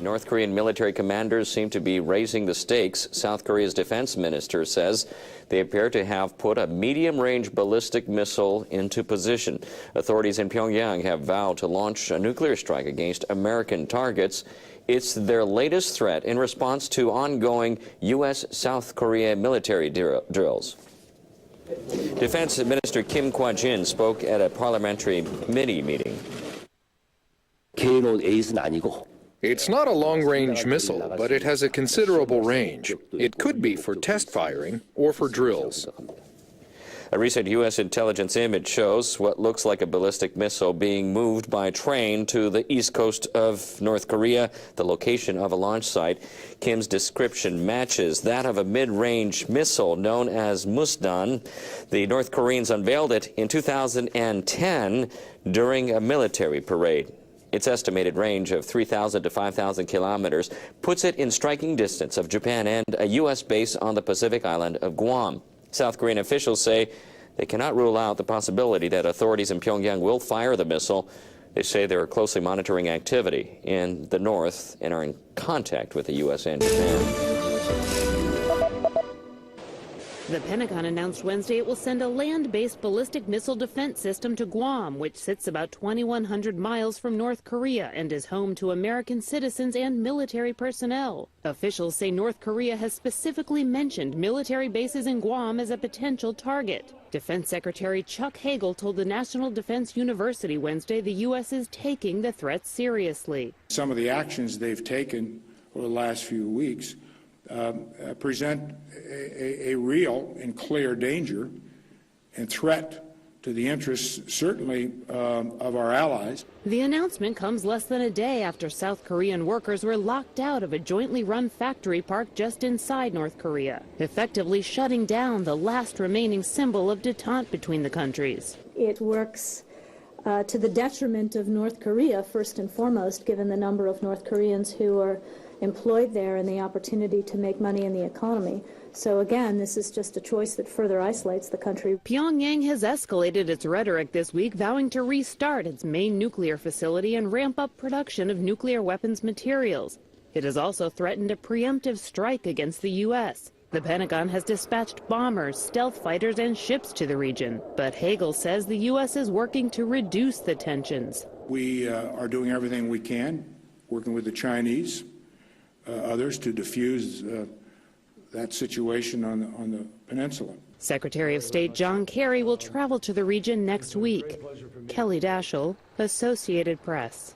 North Korean military commanders seem to be raising the stakes. South Korea's defense minister says they appear to have put a medium-range ballistic missile into position. Authorities in Pyongyang have vowed to launch a nuclear strike against American targets. It's their latest threat in response to ongoing U.S.-South Korea military drills. Defense Minister Kim Kwa-jin spoke at a parliamentary committee meeting. It's not a long-range missile, but it has a considerable range. It could be for test firing or for drills. A recent U.S. intelligence image shows what looks like a ballistic missile being moved by train to the east coast of North Korea, the location of a launch site. Kim's description matches that of a mid-range missile known as Musdan. The North Koreans unveiled it in 2010 during a military parade. Its estimated range of 3,000 to 5,000 kilometers puts it in striking distance of Japan and a U.S. base on the Pacific island of Guam. South Korean officials say they cannot rule out the possibility that authorities in Pyongyang will fire the missile. They say they are closely monitoring activity in the north and are in contact with the U.S. and Japan. The Pentagon announced Wednesday it will send a land-based ballistic missile defense system to Guam, which sits about 2,100 miles from North Korea and is home to American citizens and military personnel. Officials say North Korea has specifically mentioned military bases in Guam as a potential target. Defense Secretary Chuck Hagel told the National Defense University Wednesday the U.S. is taking the threat seriously. Some of the actions they've taken over the last few weeks present a real and clear danger and threat to the interests, certainly, of our allies. The announcement comes less than a day after South Korean workers were locked out of a jointly run factory park just inside North Korea, effectively shutting down the last remaining symbol of detente between the countries. It works to the detriment of North Korea, first and foremost, given the number of North Koreans who are employed there and the opportunity to make money in the economy. So again, this is just a choice that further isolates the country. Pyongyang has escalated its rhetoric this week, vowing to restart its main nuclear facility and ramp up production of nuclear weapons materials. It has also threatened a preemptive strike against the U.S. The Pentagon has dispatched bombers, stealth fighters, and ships to the region. But Hagel says the U.S. is working to reduce the tensions. We are doing everything we can, working with the Chinese, others, to diffuse that situation on the peninsula. Secretary of State John Kerry will travel to the region next week. Kelly Daschle, Associated Press.